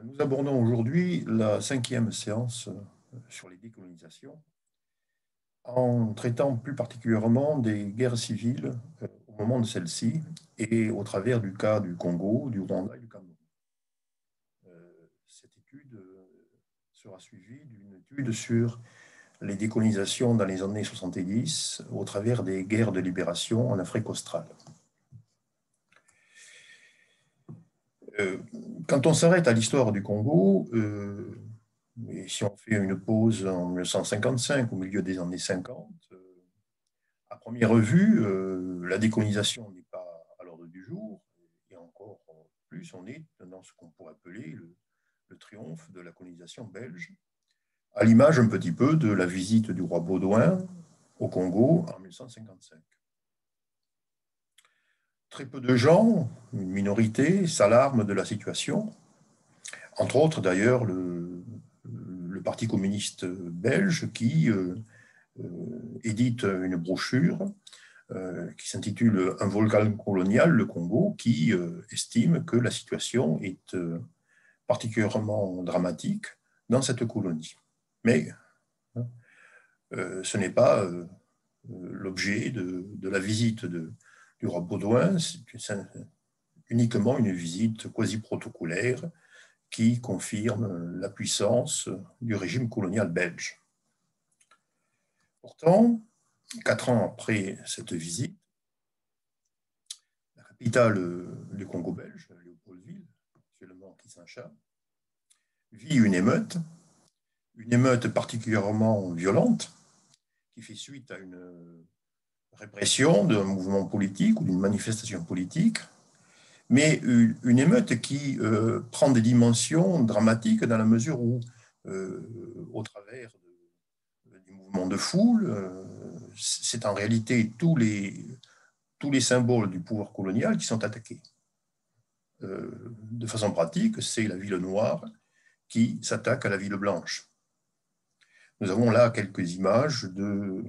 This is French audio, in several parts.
Nous abordons aujourd'hui la cinquième séance sur les décolonisations, en traitant plus particulièrement des guerres civiles au moment de celles-ci et au travers du cas du Congo, du Rwanda et du Cameroun. Cette étude sera suivie d'une étude sur les décolonisations dans les années 70 au travers des guerres de libération en Afrique australe. Quand on s'arrête à l'histoire du Congo, et si on fait une pause en 1955, au milieu des années 50, à première vue, la décolonisation n'est pas à l'ordre du jour, et encore plus, on est dans ce qu'on pourrait appeler le triomphe de la colonisation belge, à l'image un petit peu de la visite du roi Baudouin au Congo en 1955. Très peu de gens, une minorité, s'alarment de la situation, entre autres d'ailleurs le Parti communiste belge qui édite une brochure qui s'intitule « Un volcan colonial, le Congo », qui estime que la situation est particulièrement dramatique dans cette colonie. Mais ce n'est pas l'objet de la visite du roi Baudouin, c'est uniquement une visite quasi-protocolaire qui confirme la puissance du régime colonial belge. Pourtant, 4 ans après cette visite, la capitale du Congo belge, Léopoldville, actuellement Kinshasa, vit une émeute particulièrement violente qui fait suite à une répression d'un mouvement politique ou d'une manifestation politique, mais une émeute qui prend des dimensions dramatiques dans la mesure où, au travers du mouvement de foule, c'est en réalité tous les symboles du pouvoir colonial qui sont attaqués. De façon pratique, c'est la ville noire qui s'attaque à la ville blanche. Nous avons là quelques images de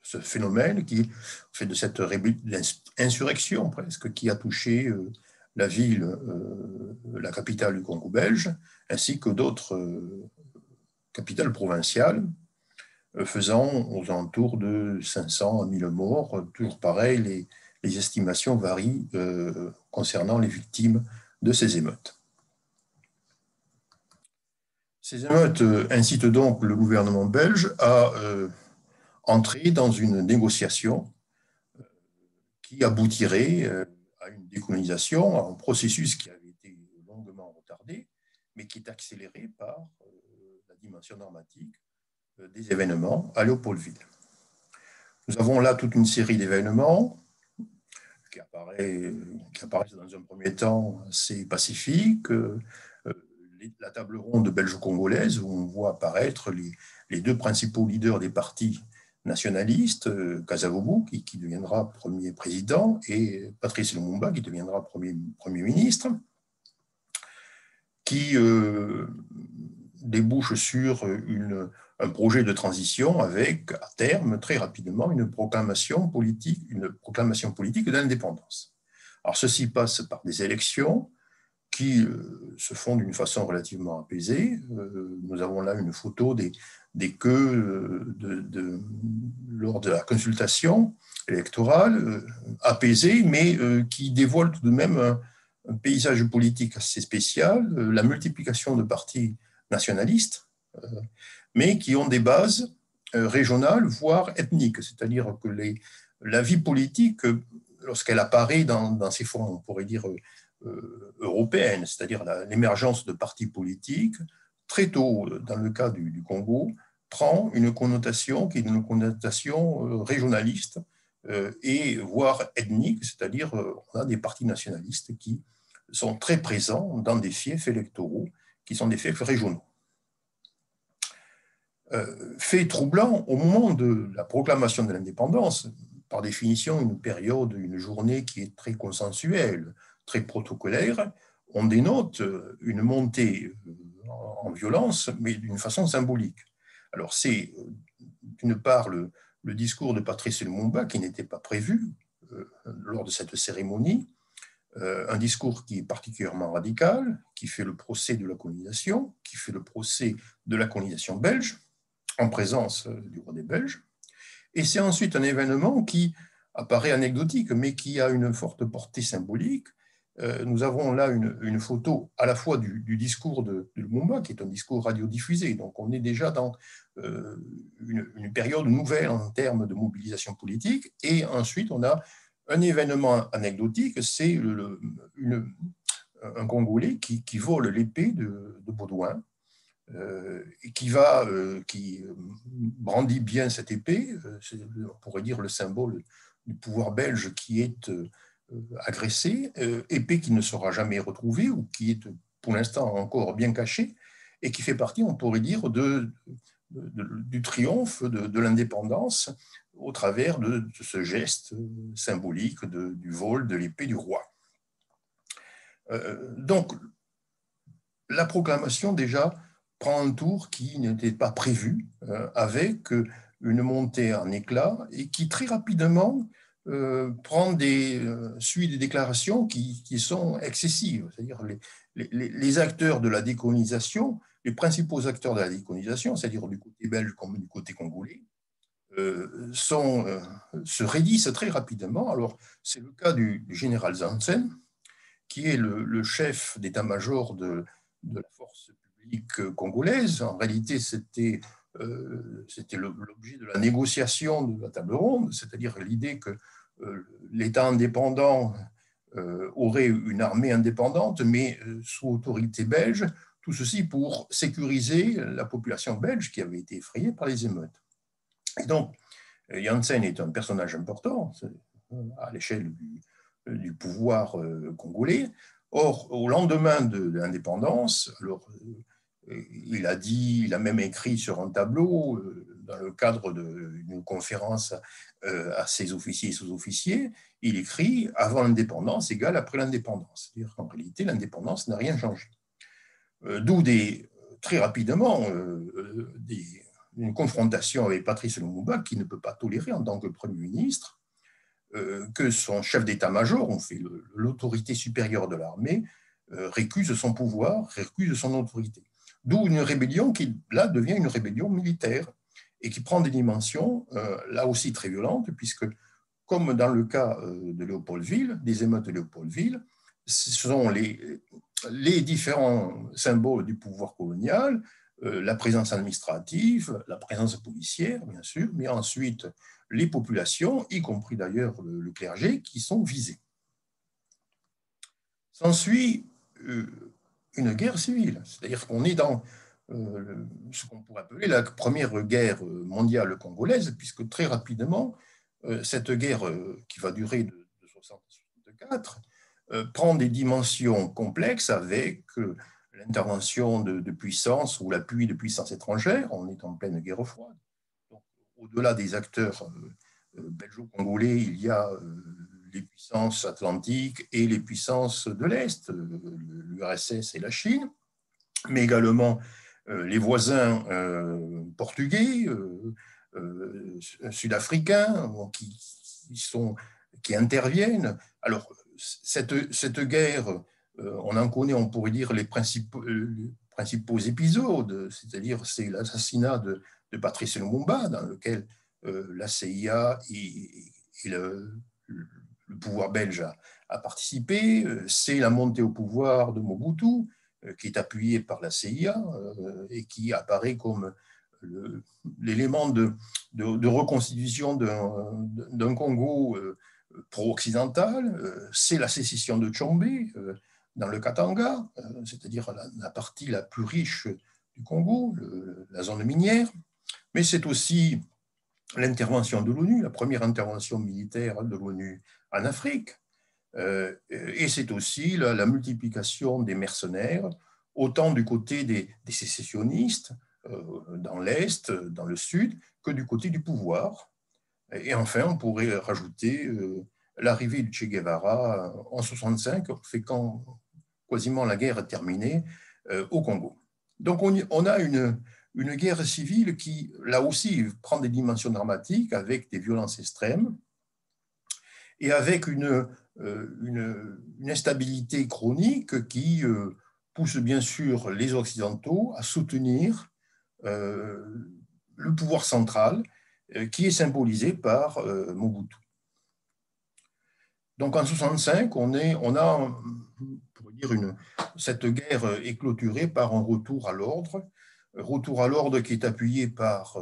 ce phénomène qui fait de cette insurrection presque qui a touché la ville, la capitale du Congo belge, ainsi que d'autres capitales provinciales, faisant aux alentours de 500 à 1000 morts. Toujours pareil, les estimations varient concernant les victimes de ces émeutes. Ces émeutes incitent donc le gouvernement belge à entrer dans une négociation qui aboutirait à une décolonisation, à un processus qui avait été longuement retardé, mais qui est accéléré par la dimension dramatique des événements à Léopoldville. Nous avons là toute une série d'événements qui apparaissent dans un premier temps assez pacifiques. La table ronde belge-congolaise, où on voit apparaître les deux principaux leaders des partis nationalistes, Kasavubu, qui deviendra premier président, et Patrice Lumumba, qui deviendra premier ministre, qui débouche sur un projet de transition avec, à terme, très rapidement, une proclamation politique de l'indépendance. Alors, ceci passe par des élections qui se font d'une façon relativement apaisée. Nous avons là une photo des queues lors de la consultation électorale, apaisée, mais qui dévoile tout de même un paysage politique assez spécial, la multiplication de partis nationalistes, mais qui ont des bases régionales, voire ethniques, c'est-à-dire que la vie politique, lorsqu'elle apparaît dans ces formes, on pourrait dire, européenne, c'est-à-dire l'émergence de partis politiques, très tôt, dans le cas du Congo, prend une connotation qui est une connotation régionaliste et voire ethnique, c'est-à-dire on a des partis nationalistes qui sont très présents dans des fiefs électoraux qui sont des fiefs régionaux. Fait troublant, au moment de la proclamation de l'indépendance, par définition une période, une journée qui est très consensuelle, très protocolaire, on dénote une montée en violence, mais d'une façon symbolique. Alors c'est d'une part le discours de Patrice Lumumba qui n'était pas prévu lors de cette cérémonie, un discours qui est particulièrement radical, qui fait le procès de la colonisation, qui fait le procès de la colonisation belge, en présence du roi des Belges. Et c'est ensuite un événement qui apparaît anecdotique, mais qui a une forte portée symbolique. Nous avons là une photo à la fois du discours de Lumumba, qui est un discours radiodiffusé. Donc on est déjà dans une période nouvelle en termes de mobilisation politique. Et ensuite, on a un événement anecdotique, c'est un Congolais qui vole l'épée de Baudouin, et qui brandit bien cette épée. On pourrait dire le symbole du pouvoir belge qui est agressé, épée qui ne sera jamais retrouvée ou qui est pour l'instant encore bien cachée et qui fait partie, on pourrait dire, du triomphe de l'indépendance au travers de ce geste symbolique du vol de l'épée du roi. Donc, la proclamation déjà prend un tour qui n'était pas prévu, avec une montée en éclat et qui très rapidement suit des déclarations qui sont excessives. C'est-à-dire les acteurs de la décolonisation, les principaux acteurs de la décolonisation, c'est-à-dire du côté belge comme du côté congolais, se raidissent très rapidement. Alors, c'est le cas du général Zansen, qui est le chef d'état-major de la force publique congolaise. En réalité, c'était l'objet de la négociation de la table ronde, c'est-à-dire l'idée que l'État indépendant aurait une armée indépendante, mais sous autorité belge, tout ceci pour sécuriser la population belge qui avait été effrayée par les émeutes. Et donc, Janssen est un personnage important à l'échelle du pouvoir congolais. Or, au lendemain de l'indépendance, alors, il a même écrit sur un tableau, dans le cadre d'une conférence à ses officiers et sous-officiers, il écrit « Avant l'indépendance égale après l'indépendance ». C'est-à-dire qu'en réalité, l'indépendance n'a rien changé. D'où très rapidement une confrontation avec Patrice Lumumba qui ne peut pas tolérer en tant que Premier ministre que son chef d'état-major, on fait l'autorité supérieure de l'armée, récuse son pouvoir, récuse son autorité. D'où une rébellion qui, là, devient une rébellion militaire et qui prend des dimensions, là aussi très violentes, puisque, comme dans le cas de Léopoldville, des émeutes de Léopoldville, ce sont les différents symboles du pouvoir colonial, la présence administrative, la présence policière, bien sûr, mais ensuite les populations, y compris d'ailleurs le clergé, qui sont visées. S'ensuit une guerre civile, c'est-à-dire qu'on est dans ce qu'on pourrait appeler la première guerre mondiale congolaise, puisque très rapidement, cette guerre qui va durer de 1960 à 1964 prend des dimensions complexes avec l'intervention de puissances ou l'appui de puissances étrangères. On est en pleine guerre froide. Au-delà des acteurs belgeo-congolais, il y a les puissances atlantiques et les puissances de l'Est, l'URSS et la Chine, mais également les voisins portugais, sud-africains, qui interviennent. Alors, cette guerre, on en connaît, on pourrait dire, les principaux épisodes, c'est-à-dire c'est l'assassinat de Patrice Lumumba, dans lequel la CIA et le pouvoir belge a participé. C'est la montée au pouvoir de Mobutu, qui est appuyé par la CIA et qui apparaît comme l'élément de reconstitution d'un Congo pro-occidental. C'est la sécession de Tchombe dans le Katanga, c'est-à-dire la partie la plus riche du Congo, la zone minière, mais c'est aussi l'intervention de l'ONU, la première intervention militaire de l'ONU en Afrique, et c'est aussi la multiplication des mercenaires, autant du côté des sécessionnistes, dans l'Est, dans le Sud, que du côté du pouvoir. Et enfin, on pourrait rajouter l'arrivée de Che Guevara en 1965, fait quand quasiment la guerre est terminée au Congo. Donc on a une guerre civile qui, là aussi, prend des dimensions dramatiques avec des violences extrêmes et avec une instabilité chronique qui pousse bien sûr les Occidentaux à soutenir le pouvoir central qui est symbolisé par Mobutu. Donc en 1965, on a, pour dire, cette guerre est clôturée par un retour à l'ordre qui est appuyé par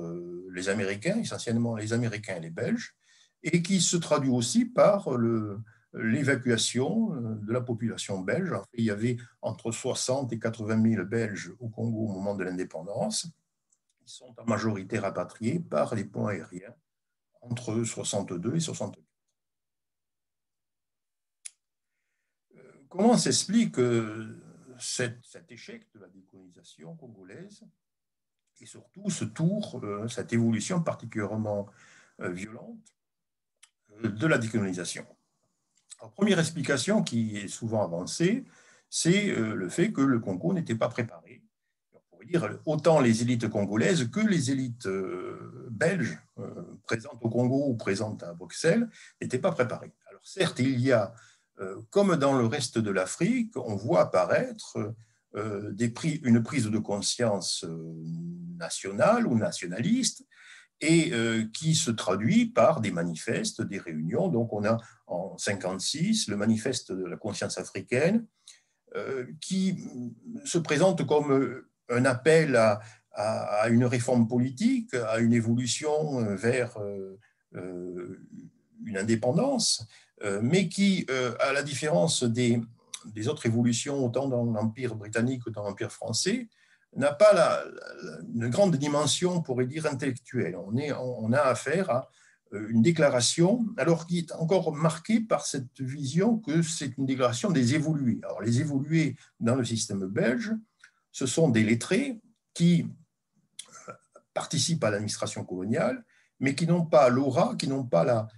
les Américains, essentiellement les Américains et les Belges, et qui se traduit aussi par l'évacuation de la population belge. En fait, il y avait entre 60 et 80 000 Belges au Congo au moment de l'indépendance. Ils sont en majorité rapatriés par les ponts aériens entre 62 et 64. Comment s'explique cet échec de la décolonisation congolaise et surtout cette évolution particulièrement violente de la décolonisation? La première explication qui est souvent avancée, c'est le fait que le Congo n'était pas préparé. On pourrait dire autant les élites congolaises que les élites belges présentes au Congo ou présentes à Bruxelles n'étaient pas préparées. Alors certes, il y a comme dans le reste de l'Afrique, on voit apparaître une prise de conscience nationale ou nationaliste et qui se traduit par des manifestes, des réunions. Donc on a en 1956 le manifeste de la conscience africaine qui se présente comme un appel à une réforme politique, à une évolution vers une indépendance, mais qui, à la différence des autres évolutions, autant dans l'Empire britannique que dans l'Empire français, n'a pas une grande dimension, on pourrait dire, intellectuelle. On a affaire à une déclaration, alors qui est encore marquée par cette vision que c'est une déclaration des évolués. Alors, les évolués dans le système belge, ce sont des lettrés qui participent à l'administration coloniale, mais qui n'ont pas l'aura, qui n'ont pas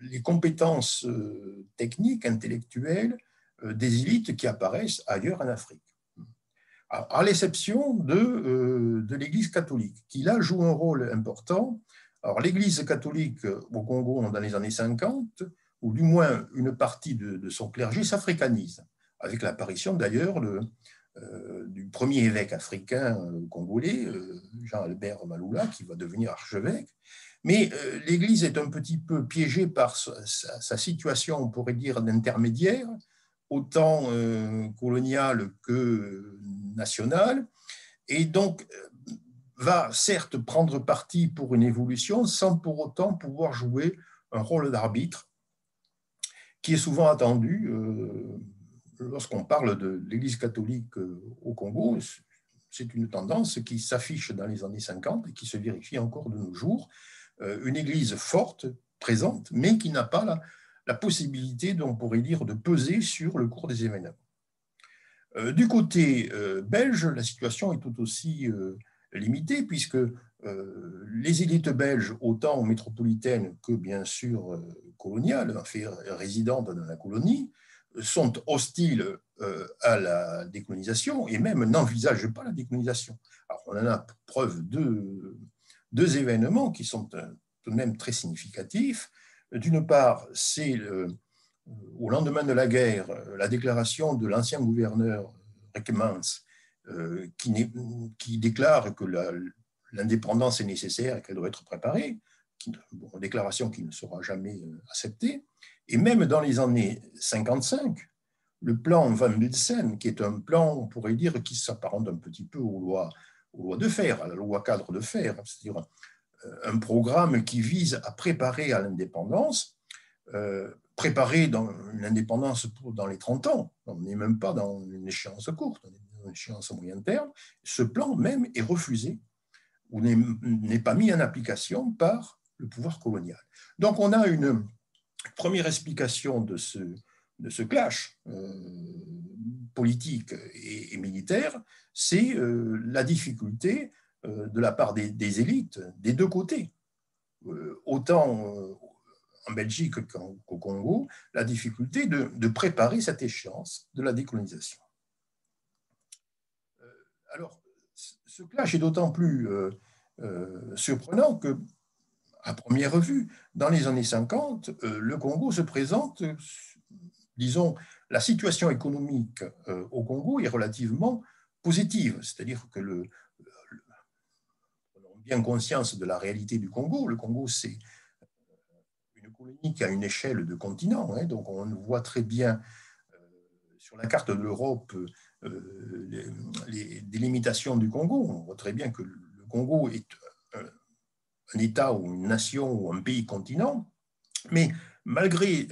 les compétences techniques, intellectuelles des élites qui apparaissent ailleurs en Afrique. À l'exception de l'Église catholique, qui là joue un rôle important. Alors l'Église catholique au Congo dans les années 50, ou du moins une partie de son clergé s'africanise, avec l'apparition d'ailleurs du premier évêque africain congolais, Jean-Albert Maloula, qui va devenir archevêque. Mais l'Église est un petit peu piégée par sa situation, on pourrait dire, d'intermédiaire, autant coloniale que nationale, et donc va certes prendre parti pour une évolution sans pour autant pouvoir jouer un rôle d'arbitre qui est souvent attendu lorsqu'on parle de l'Église catholique au Congo. C'est une tendance qui s'affiche dans les années 50 et qui se vérifie encore de nos jours. Une Église forte, présente, mais qui n'a pas la possibilité, on pourrait dire, de peser sur le cours des événements. Du côté belge, la situation est tout aussi limitée, puisque les élites belges, autant métropolitaines que bien sûr coloniales, résidentes dans la colonie, sont hostiles à la décolonisation et même n'envisagent pas la décolonisation. Alors, on en a preuve deux événements qui sont tout de même très significatifs. D'une part, c'est au lendemain de la guerre, la déclaration de l'ancien gouverneur Reckemans qui déclare que l'indépendance est nécessaire et qu'elle doit être préparée, une déclaration qui ne sera jamais acceptée. Et même dans les années 55, le plan Van Bilsen, qui est un plan, on pourrait dire, qui s'apparente un petit peu aux lois de fer, à la loi cadre de fer, c'est-à-dire un programme qui vise à préparer à l'indépendance, préparer dans une indépendance dans les 30 ans. On n'est même pas dans une échéance courte, on est dans une échéance à moyen terme. Ce plan même est refusé ou n'est pas mis en application par le pouvoir colonial. Donc on a une première explication de ce clash politique et militaire, c'est la difficulté de la part des élites des deux côtés. Autant en Belgique qu'au Congo, la difficulté de préparer cette échéance de la décolonisation. Alors, ce clash est d'autant plus surprenant que, à première vue, dans les années 50, le Congo se présente, disons, la situation économique au Congo est relativement positive, c'est-à-dire que on a bien conscience de la réalité du Congo. Le Congo, c'est une colonie qui a une échelle de continent, hein, donc on voit très bien sur la carte de l'Europe les délimitations du Congo. On voit très bien que le Congo est un État ou une nation ou un pays continent, mais malgré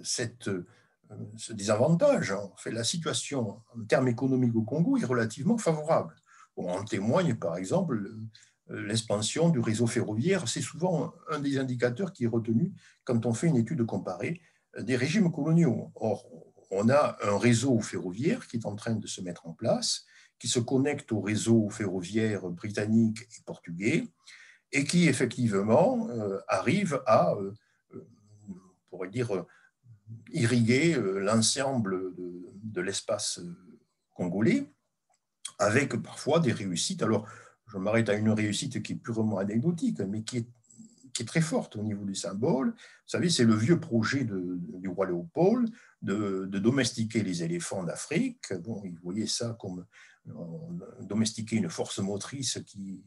ce désavantage, en fait, la situation en termes économiques au Congo est relativement favorable. Bon, en témoigne par exemple l'expansion du réseau ferroviaire. C'est souvent un des indicateurs qui est retenu quand on fait une étude comparée des régimes coloniaux. Or, on a un réseau ferroviaire qui est en train de se mettre en place, qui se connecte au réseau ferroviaire britannique et portugais, et qui effectivement arrive à, on pourrait dire, irriguer l'ensemble de l'espace congolais, avec parfois des réussites. Alors, je m'arrête à une réussite qui est purement anecdotique, mais qui est très forte au niveau du symbole. Vous savez, c'est le vieux projet du roi Léopold de domestiquer les éléphants d'Afrique. Bon, il voyait ça comme domestiquer une force motrice qui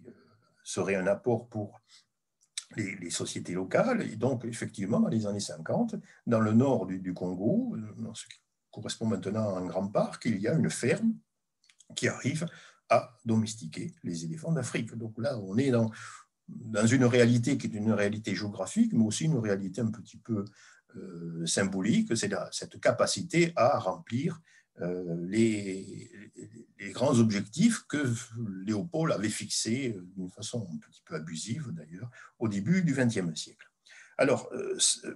serait un apport pour les sociétés locales. Et donc, effectivement, dans les années 50, dans le nord du Congo, dans ce qui correspond maintenant à un grand parc, il y a une ferme qui arrive à domestiquer les éléphants d'Afrique. Donc là, on est dans une réalité qui est une réalité géographique, mais aussi une réalité un petit peu symbolique, c'est cette capacité à remplir les grands objectifs que Léopold avait fixés d'une façon un petit peu abusive d'ailleurs au début du XXe siècle. Alors,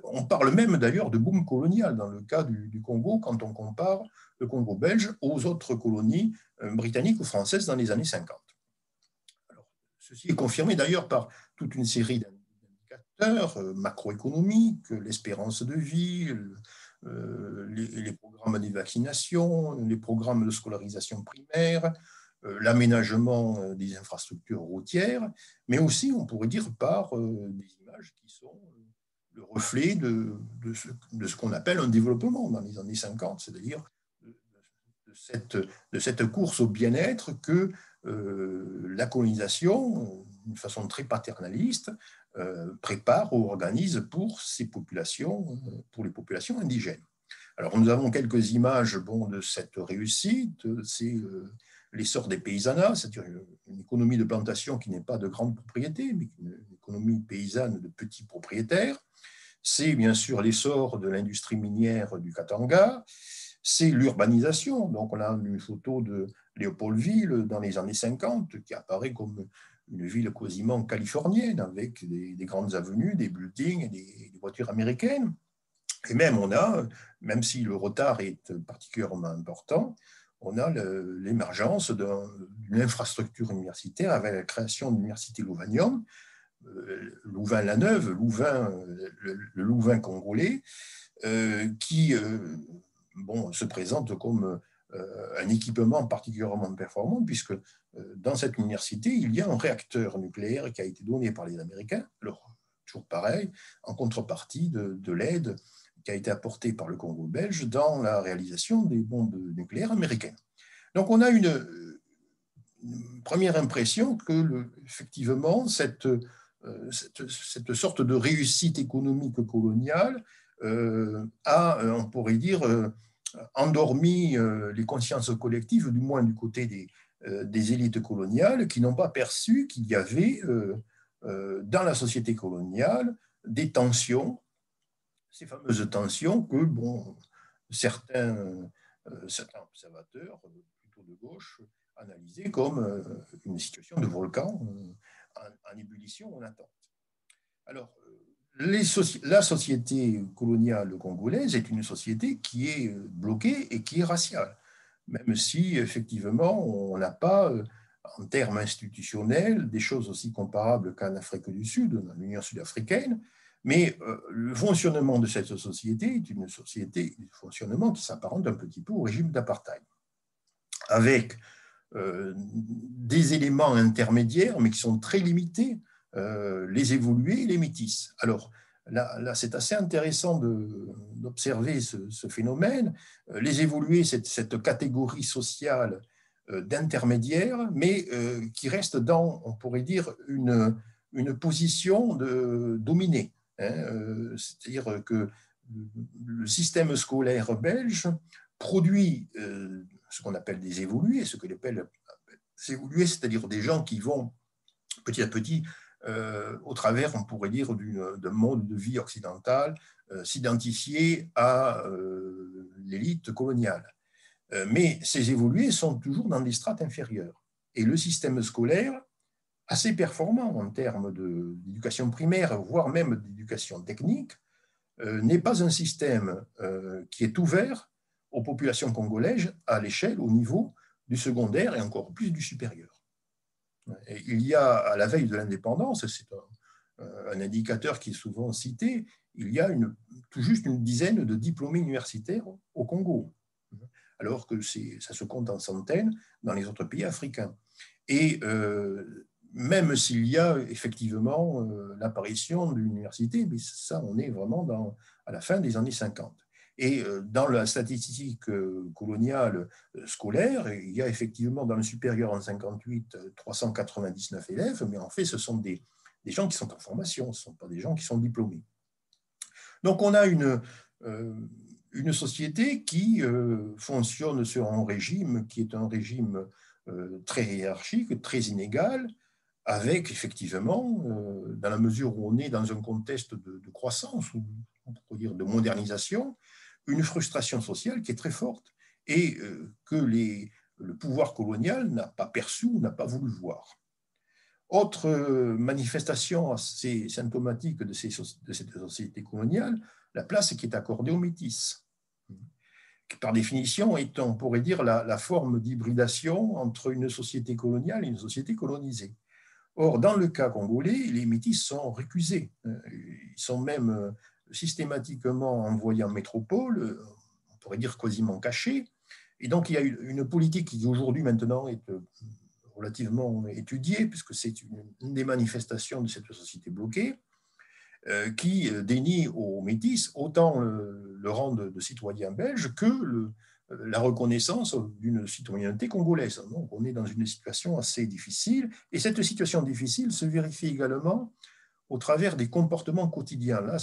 on parle même d'ailleurs de boom colonial dans le cas du Congo quand on compare le Congo belge aux autres colonies britanniques ou françaises dans les années 50. Alors, ceci est confirmé d'ailleurs par toute une série d'indicateurs macroéconomiques, l'espérance de vie, les programmes de vaccination, les programmes de scolarisation primaire, l'aménagement des infrastructures routières, mais aussi, on pourrait dire, par des images qui sont le reflet de ce qu'on appelle un développement dans les années 50, c'est-à-dire de cette course au bien-être que la colonisation, d'une façon très paternaliste, prépare ou organise pour ces populations, pour les populations indigènes. Alors, nous avons quelques images de cette réussite. C'est l'essor des paysanats, c'est-à-dire une économie de plantation qui n'est pas de grande propriété, mais une économie paysanne de petits propriétaires. C'est bien sûr l'essor de l'industrie minière du Katanga. C'est l'urbanisation. Donc, on a une photo de Léopoldville dans les années 50 qui apparaît comme une ville quasiment californienne avec des grandes avenues, des buildings et des voitures américaines. Et même on a, même si le retard est particulièrement important, on a l'émergence d'une infrastructure universitaire avec la création de l'université Louvanium, Louvain-la-Neuve, le Louvain congolais, qui se présente comme un équipement particulièrement performant, puisque dans cette université, il y a un réacteur nucléaire qui a été donné par les Américains, alors toujours pareil, en contrepartie de l'aide qui a été apportée par le Congo belge dans la réalisation des bombes nucléaires américaines. Donc on a une première impression que effectivement cette sorte de réussite économique coloniale a, on pourrait dire, endormi les consciences collectives, du moins du côté des élites coloniales, qui n'ont pas perçu qu'il y avait dans la société coloniale des tensions, ces fameuses tensions que certains observateurs, plutôt de gauche, analysaient comme une situation de volcan en ébullition, en attente. Alors, la société coloniale congolaise est une société qui est bloquée et qui est raciale, même si effectivement on n'a pas, en termes institutionnels, des choses aussi comparables qu'en Afrique du Sud, dans l'Union sud-africaine, mais le fonctionnement de cette société est une société de fonctionnement qui s'apparente un petit peu au régime d'apartheid, avec des éléments intermédiaires, mais qui sont très limités les évolués et les métis. Alors, là c'est assez intéressant d'observer ce phénomène. Les évolués, c'est cette catégorie sociale d'intermédiaires, mais qui reste dans, on pourrait dire, une position de dominée. C'est-à-dire que le système scolaire belge produit ce qu'on appelle des évolués, ce que l'appelle des évolués, c'est-à-dire des gens qui vont petit à petit, au travers, on pourrait dire, d'un mode de vie occidental, s'identifier à l'élite coloniale. Mais ces évolués sont toujours dans des strates inférieures. Et le système scolaire, assez performant en termes d'éducation primaire, voire même d'éducation technique, n'est pas un système qui est ouvert aux populations congolaises à l'échelle, au niveau du secondaire et encore plus du supérieur. Et il y a, à la veille de l'indépendance, c'est un indicateur qui est souvent cité, il y a tout juste une dizaine de diplômés universitaires au Congo, alors que ça se compte en centaines dans les autres pays africains. Et même s'il y a effectivement l'apparition de l'université, mais ça, on est vraiment à la fin des années 50. Et dans la statistique coloniale scolaire, il y a effectivement dans le supérieur en 58 399 élèves, mais en fait, ce sont des gens qui sont en formation, ce ne sont pas des gens qui sont diplômés. Donc, on a une société qui fonctionne sur un régime qui est un régime très hiérarchique, très inégal, avec effectivement, dans la mesure où on est dans un contexte de croissance, ou on pourrait dire de modernisation, une frustration sociale qui est très forte et que le pouvoir colonial n'a pas perçu ou n'a pas voulu voir. Autre manifestation assez symptomatique de cette société coloniale, la place qui est accordée aux métis, qui par définition est, on pourrait dire, la forme d'hybridation entre une société coloniale et une société colonisée. Or, dans le cas congolais, les métis sont récusés. Ils sont même systématiquement envoyés en métropole, on pourrait dire quasiment cachés. Et donc, il y a une politique qui aujourd'hui maintenant est relativement étudiée, puisque c'est une des manifestations de cette société bloquée, qui dénie aux métis autant le rang de citoyen belge que la reconnaissance d'une citoyenneté congolaise. Donc, on est dans une situation assez difficile. Et cette situation difficile se vérifie également au travers des comportements quotidiens. Là,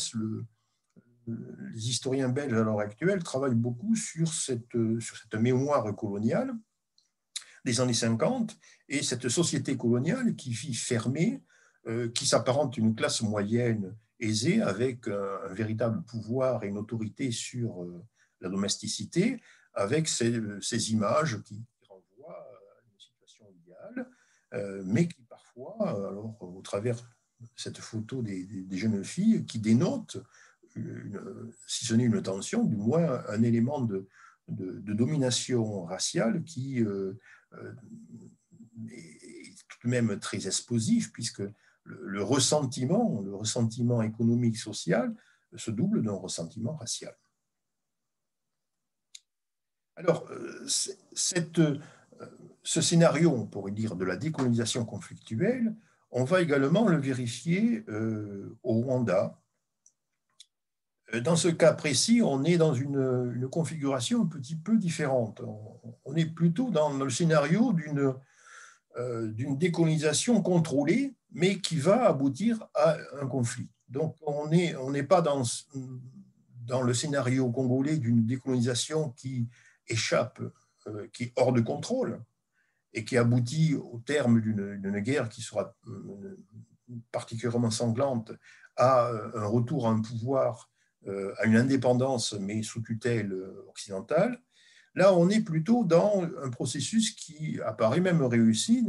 les historiens belges à l'heure actuelle travaillent beaucoup sur cette mémoire coloniale des années 50 et cette société coloniale qui vit fermée, qui s'apparente à une classe moyenne aisée avec un véritable pouvoir et une autorité sur la domesticité, avec ces images qui renvoient à une situation idéale, mais qui parfois, alors, au travers de cette photo des jeunes filles, qui dénotent, si ce n'est une tension, du moins un élément de domination raciale qui est tout de même très explosif, puisque le ressentiment économique, social, se double d'un ressentiment racial. Alors, ce scénario, on pourrait dire, de la décolonisation conflictuelle, on va également le vérifier au Rwanda. Dans ce cas précis, on est dans une configuration un petit peu différente. On est plutôt dans le scénario d'une décolonisation contrôlée, mais qui va aboutir à un conflit. Donc, on n'est pas dans le scénario congolais d'une décolonisation qui échappe, qui est hors de contrôle et qui aboutit au terme d'une guerre qui sera particulièrement sanglante à un retour à un pouvoir, à une indépendance, mais sous tutelle occidentale. Là, on est plutôt dans un processus qui apparaît même réussi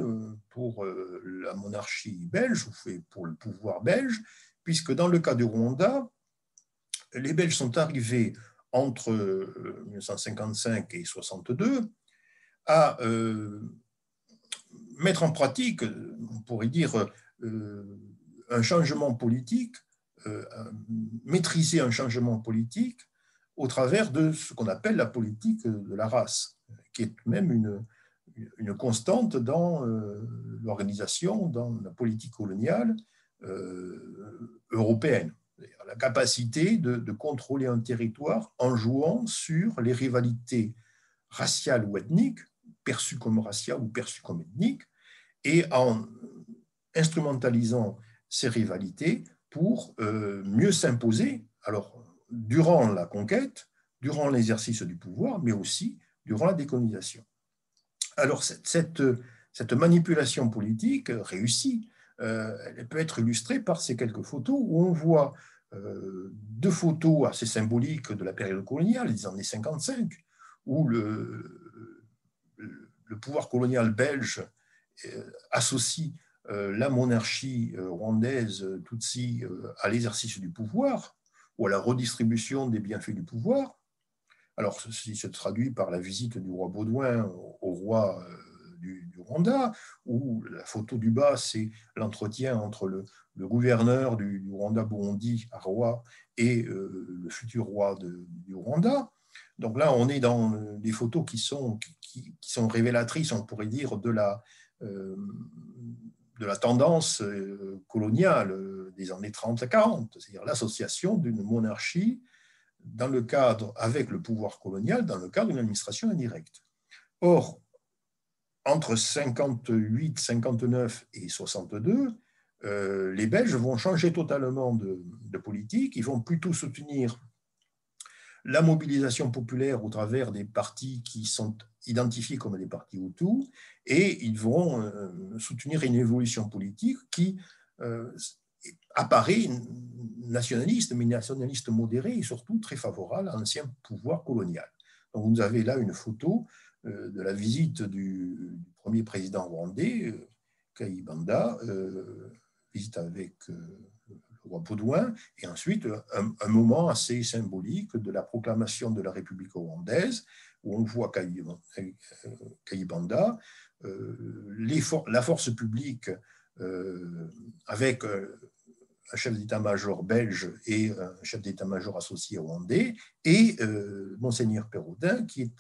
pour la monarchie belge, ou pour le pouvoir belge, puisque dans le cas du Rwanda, les Belges sont arrivés entre 1955 et 1962 à mettre en pratique, on pourrait dire, un changement politique, maîtriser un changement politique au travers de ce qu'on appelle la politique de la race, qui est même une constante dans l'organisation, dans la politique coloniale européenne. La capacité de contrôler un territoire en jouant sur les rivalités raciales ou ethniques, perçues comme raciales ou perçues comme ethniques, et en instrumentalisant ces rivalités pour mieux s'imposer, alors durant la conquête, durant l'exercice du pouvoir, mais aussi durant la décolonisation. Alors cette manipulation politique réussie, elle peut être illustrée par ces quelques photos où on voit deux photos assez symboliques de la période coloniale, des années 55, où le pouvoir colonial belge associe la monarchie rwandaise Tutsi à l'exercice du pouvoir ou à la redistribution des bienfaits du pouvoir. Alors, ceci se traduit par la visite du roi Baudouin au roi du Rwanda, où la photo du bas, c'est l'entretien entre le gouverneur du Rwanda-Burundi, Arwa, et le futur roi du Rwanda. Donc là, on est dans des photos qui sont révélatrices, on pourrait dire, de la tendance coloniale des années 30-40, c'est-à-dire l'association d'une monarchie dans le cadre, avec le pouvoir colonial, dans le cadre d'une administration indirecte. Or, entre 58, 59 et 62, les Belges vont changer totalement de politique. Ils vont plutôt soutenir la mobilisation populaire au travers des partis qui sont identifiés comme des partis Hutus, et ils vont soutenir une évolution politique qui apparaît nationaliste, mais nationaliste modéré et surtout très favorable à l'ancien pouvoir colonial. Donc vous avez là une photo de la visite du premier président rwandais, Kayibanda, visite avec le roi Baudouin, et ensuite un moment assez symbolique de la proclamation de la République rwandaise, où on voit Kayibanda, la force publique avec un chef d'état-major belge et un chef d'état-major associé rwandais, et Monseigneur Pérodin, qui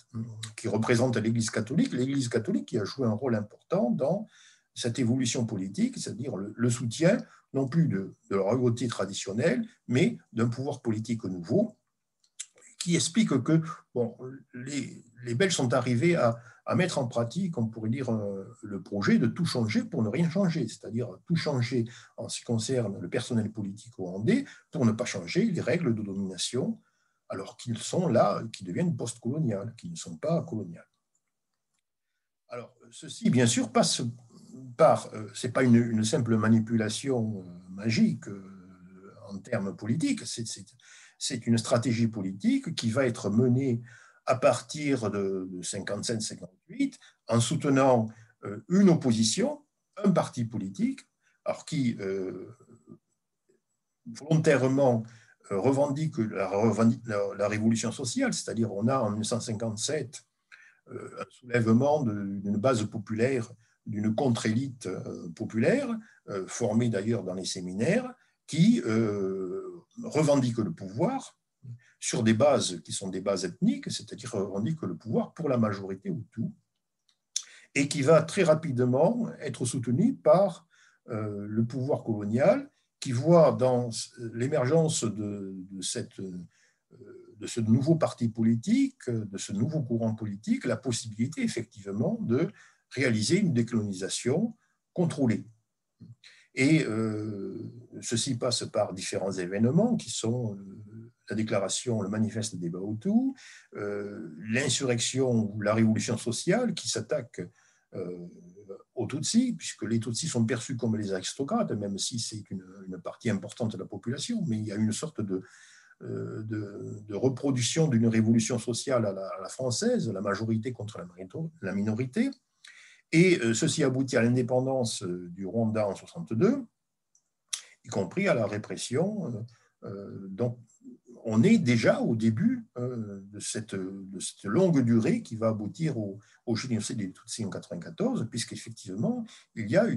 représente l'Église catholique qui a joué un rôle important dans cette évolution politique, c'est-à-dire le soutien non plus de la royauté traditionnelle, mais d'un pouvoir politique nouveau, qui explique que bon, les Belges sont arrivés à mettre en pratique, on pourrait dire, le projet de tout changer pour ne rien changer, c'est-à-dire tout changer en ce qui concerne le personnel politique rwandais pour ne pas changer les règles de domination, alors qu'ils sont là, qui deviennent post-coloniales, qui ne sont pas coloniales. Alors, ceci, bien sûr, passe par, ce n'est pas une simple manipulation magique en termes politiques, c'est une stratégie politique qui va être menée à partir de 57-58 en soutenant une opposition, un parti politique, alors qui volontairement revendique la révolution sociale, c'est-à-dire on a en 1957 un soulèvement d'une base populaire, d'une contre-élite populaire, formée d'ailleurs dans les séminaires, qui revendique le pouvoir sur des bases qui sont des bases ethniques, c'est-à-dire revendique le pouvoir pour la majorité Hutu, et qui va très rapidement être soutenu par le pouvoir colonial, qui voit dans l'émergence de ce nouveau parti politique, de ce nouveau courant politique, la possibilité effectivement de réaliser une décolonisation contrôlée. Et ceci passe par différents événements qui sont la déclaration, le manifeste des Bahutus, l'insurrection ou la révolution sociale qui s'attaque aux Tutsis, puisque les Tutsis sont perçus comme les aristocrates, même si c'est une partie importante de la population, mais il y a une sorte de reproduction d'une révolution sociale à la française, la majorité contre la minorité. Et ceci aboutit à l'indépendance du Rwanda en 62, y compris à la répression. Donc, on est déjà au début de cette longue durée qui va aboutir au génocide des Tutsis en 1994, puisqu'effectivement, il y a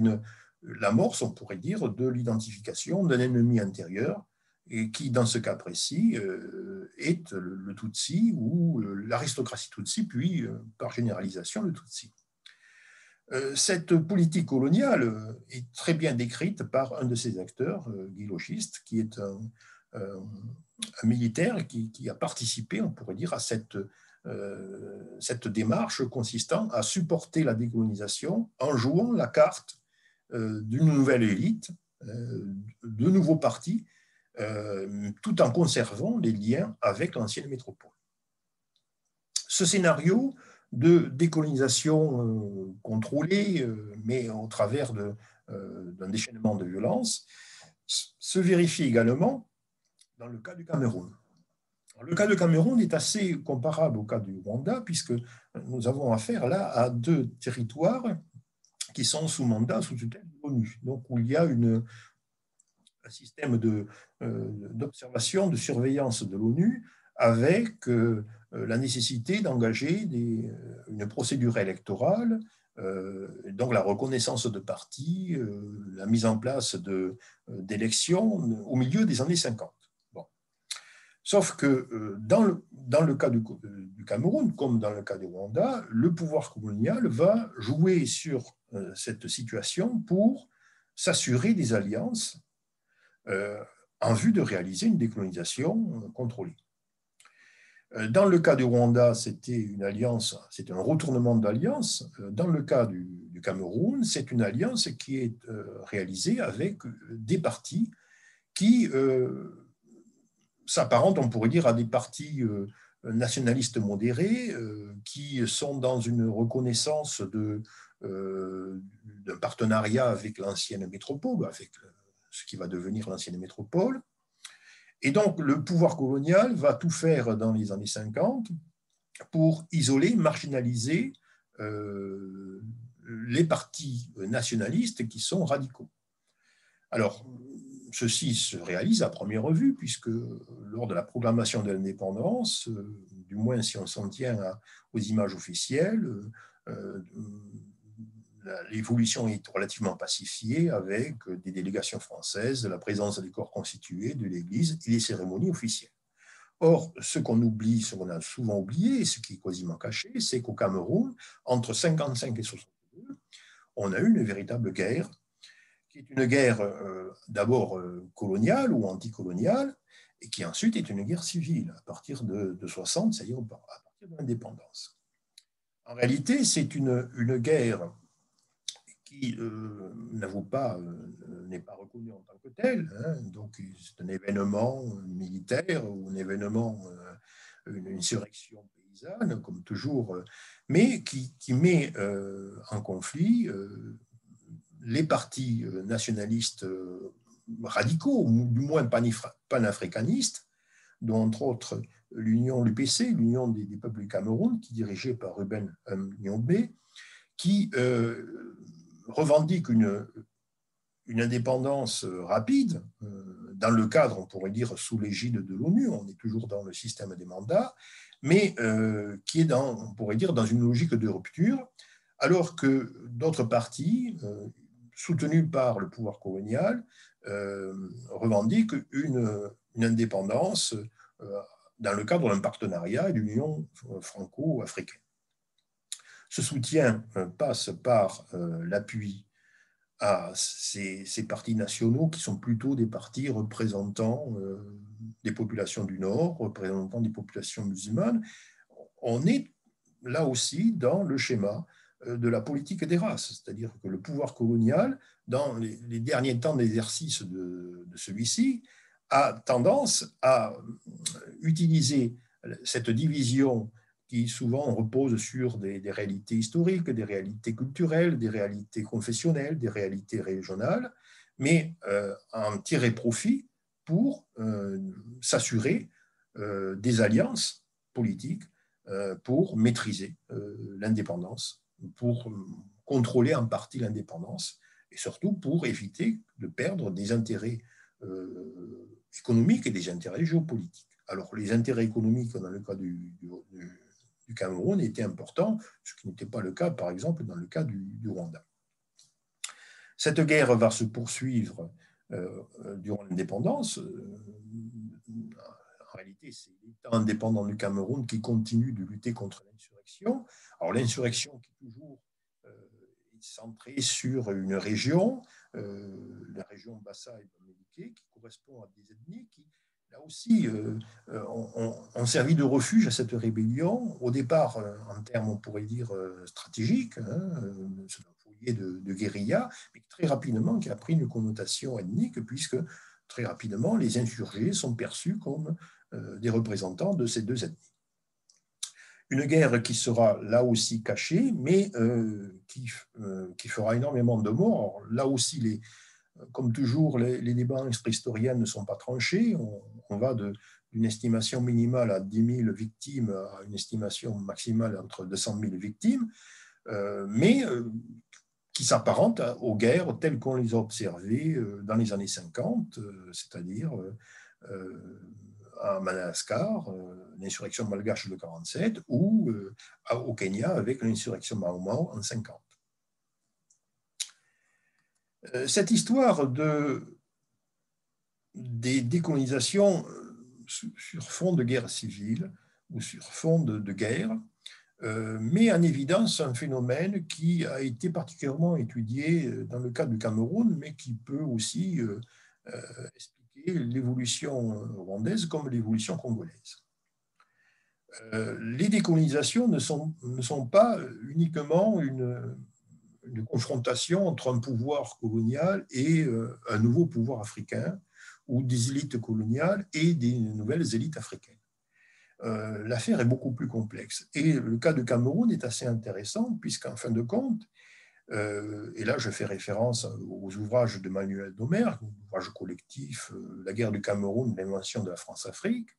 l'amorce, on pourrait dire, de l'identification d'un ennemi intérieur, et qui, dans ce cas précis, est le Tutsi ou l'aristocratie Tutsi, puis, par généralisation, le Tutsi. Cette politique coloniale est très bien décrite par un de ses acteurs, Guy Logiste, qui est un militaire qui a participé, on pourrait dire, à cette démarche consistant à supporter la décolonisation en jouant la carte d'une nouvelle élite, de nouveaux partis, tout en conservant les liens avec l'ancienne métropole. Ce scénario de décolonisation contrôlée, mais au travers d'un déchaînement de violence, se vérifie également dans le cas du Cameroun. Le cas du Cameroun est assez comparable au cas du Rwanda, puisque nous avons affaire là à deux territoires qui sont sous mandat, sous tutelle de l'ONU, donc où il y a un système d'observation, de surveillance de l'ONU, avec la nécessité d'engager une procédure électorale, donc la reconnaissance de partis, la mise en place d'élections au milieu des années 50. Bon. Sauf que dans le cas du Cameroun, comme dans le cas du Rwanda, le pouvoir colonial va jouer sur cette situation pour s'assurer des alliances en vue de réaliser une décolonisation contrôlée. Dans le cas du Rwanda, c'était une alliance, c'est un retournement d'alliance. Dans le cas du Cameroun, c'est une alliance qui est réalisée avec des partis qui s'apparentent, on pourrait dire, à des partis nationalistes modérés qui sont dans une reconnaissance d'un partenariat avec l'ancienne métropole, avec ce qui va devenir l'ancienne métropole. Et donc, le pouvoir colonial va tout faire dans les années 50 pour isoler, marginaliser les partis nationalistes qui sont radicaux. Alors, ceci se réalise à première vue, puisque lors de la proclamation de l'indépendance, du moins si on s'en tient aux images officielles, l'évolution est relativement pacifiée avec des délégations françaises, la présence des corps constitués de l'Église et les cérémonies officielles. Or, ce qu'on oublie, ce qu'on a souvent oublié, ce qui est quasiment caché, c'est qu'au Cameroun, entre 1955 et 1962, on a eu une véritable guerre, qui est une guerre d'abord coloniale ou anticoloniale, et qui ensuite est une guerre civile à partir de 60, c'est-à-dire à partir de l'indépendance. En réalité, c'est une guerre qui n'est pas reconnu en tant que tel. Hein, donc, c'est un événement militaire ou un événement, une insurrection paysanne, comme toujours, mais qui met en conflit les partis nationalistes radicaux, ou du moins panafricanistes, dont entre autres l'UPC, l'Union des peuples du Cameroun, qui est dirigée par Ruben Nyombe, qui revendique une indépendance rapide, dans le cadre, on pourrait dire, sous l'égide de l'ONU, on est toujours dans le système des mandats, mais qui est, on pourrait dire, dans une logique de rupture, alors que d'autres partis, soutenus par le pouvoir colonial, revendiquent une indépendance dans le cadre d'un partenariat et d'une union franco-africaine. Ce soutien passe par l'appui à ces partis nationaux qui sont plutôt des partis représentant des populations du Nord, représentant des populations musulmanes. On est là aussi dans le schéma de la politique des races, c'est-à-dire que le pouvoir colonial, dans les derniers temps d'exercice de celui-ci, a tendance à utiliser cette division qui souvent repose sur des réalités historiques, des réalités culturelles, des réalités confessionnelles, des réalités régionales, mais en tirer profit pour s'assurer des alliances politiques pour maîtriser l'indépendance, pour contrôler en partie l'indépendance, et surtout pour éviter de perdre des intérêts économiques et des intérêts géopolitiques. Alors, les intérêts économiques, dans le cas du Cameroun, étaient importants, ce qui n'était pas le cas, par exemple, dans le cas du Rwanda. Cette guerre va se poursuivre durant l'indépendance. En réalité, c'est l'État indépendant du Cameroun qui continue de lutter contre l'insurrection. Alors, l'insurrection qui toujours centré sur une région, la région Bassa et Bamileke, qui correspond à des ethnies qui, là aussi, ont servi de refuge à cette rébellion. Au départ, en termes, on pourrait dire, stratégiques, hein, c'est un foyer de guérilla, mais très rapidement qui a pris une connotation ethnique, puisque très rapidement, les insurgés sont perçus comme des représentants de ces deux ethnies. Une guerre qui sera là aussi cachée, mais qui fera énormément de morts. Là aussi, comme toujours, les débats préhistoriens ne sont pas tranchés. On va d'une estimation minimale à 10 000 victimes à une estimation maximale entre 200 000 victimes, mais qui s'apparentent aux guerres telles qu'on les a observées dans les années 50, c'est-à-dire à Madagascar, l'insurrection malgache de 1947, ou au Kenya avec l'insurrection Mau Mau en 1950. Cette histoire des décolonisations sur fond de guerre civile ou sur fond de guerre met en évidence un phénomène qui a été particulièrement étudié dans le cas du Cameroun, mais qui peut aussi expliquer l'évolution rwandaise comme l'évolution congolaise. Les décolonisations ne sont pas uniquement une confrontation entre un pouvoir colonial et un nouveau pouvoir africain, ou des élites coloniales et des nouvelles élites africaines. L'affaire est beaucoup plus complexe. Et le cas du Cameroun est assez intéressant, puisqu'en fin de compte, et là je fais référence aux ouvrages de Manuel Domer, l'ouvrage collectif La guerre du Cameroun, l'invention de la France-Afrique,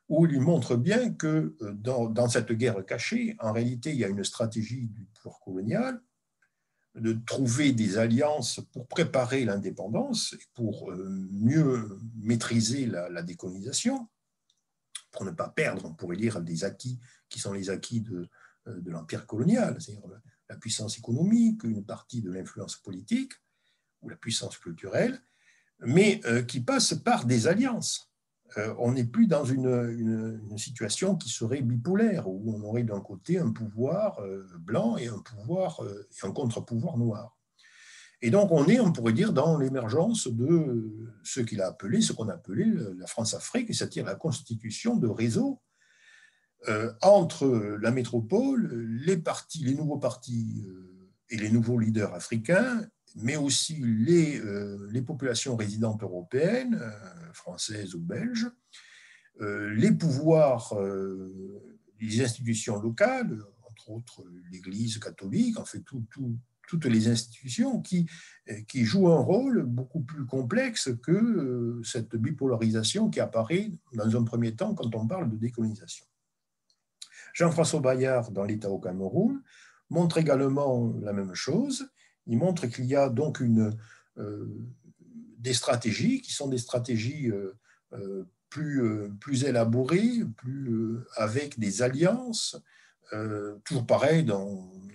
où il montre bien que dans cette guerre cachée, en réalité, il y a une stratégie du pouvoir colonial de trouver des alliances pour préparer l'indépendance et pour mieux maîtriser la décolonisation, pour ne pas perdre, on pourrait dire, des acquis qui sont les acquis de l'empire colonial, c'est-à-dire la puissance économique, une partie de l'influence politique ou la puissance culturelle, mais qui passe par des alliances. On n'est plus dans une situation qui serait bipolaire, où on aurait d'un côté un pouvoir blanc et un contre-pouvoir noir. Et donc on pourrait dire, dans l'émergence de ce qu'on a appelé la France-Afrique, c'est-à-dire la constitution de réseaux entre la métropole, les nouveaux partis et les nouveaux leaders africains, mais aussi les populations résidentes européennes, françaises ou belges, les pouvoirs, les institutions locales, entre autres l'Église catholique, en fait toutes les institutions qui jouent un rôle beaucoup plus complexe que cette bipolarisation qui apparaît dans un premier temps quand on parle de décolonisation. Jean-François Bayard, dans l'État au Cameroun, montre également la même chose. Il montre qu'il y a donc des stratégies qui sont des stratégies plus élaborées, avec des alliances, toujours pareil,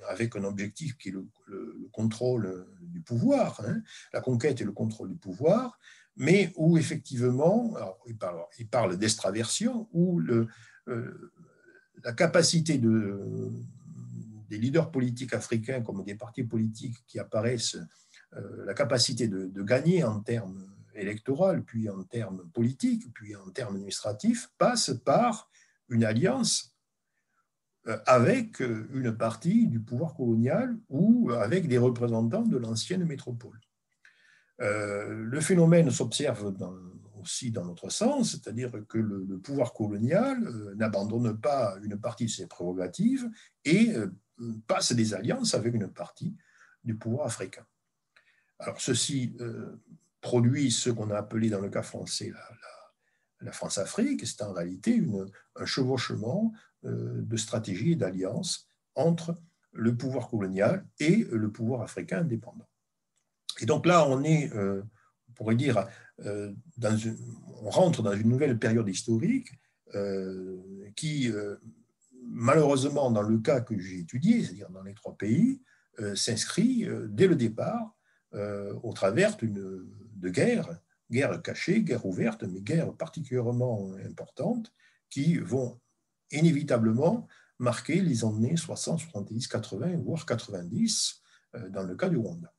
avec un objectif qui est le contrôle du pouvoir, hein, la conquête et le contrôle du pouvoir, mais où effectivement, il parle d'extraversion, où la capacité des leaders politiques africains comme des partis politiques qui apparaissent, la capacité de gagner en termes électoraux, puis en termes politiques, puis en termes administratifs, passe par une alliance avec une partie du pouvoir colonial ou avec des représentants de l'ancienne métropole. Le phénomène s'observe aussi dans notre sens, c'est-à-dire que le pouvoir colonial n'abandonne pas une partie de ses prérogatives et passe des alliances avec une partie du pouvoir africain. Alors ceci produit ce qu'on a appelé dans le cas français la France-Afrique, c'est en réalité un chevauchement de stratégies et d'alliances entre le pouvoir colonial et le pouvoir africain indépendant. Et donc là, on pourrait dire, on rentre dans une nouvelle période historique qui, malheureusement, dans le cas que j'ai étudié, c'est-à-dire dans les trois pays, s'inscrit dès le départ au travers de guerres cachées, guerres ouvertes, mais guerres particulièrement importantes qui vont inévitablement marquer les années 60, 70, 80, voire 90, dans le cas du Rwanda.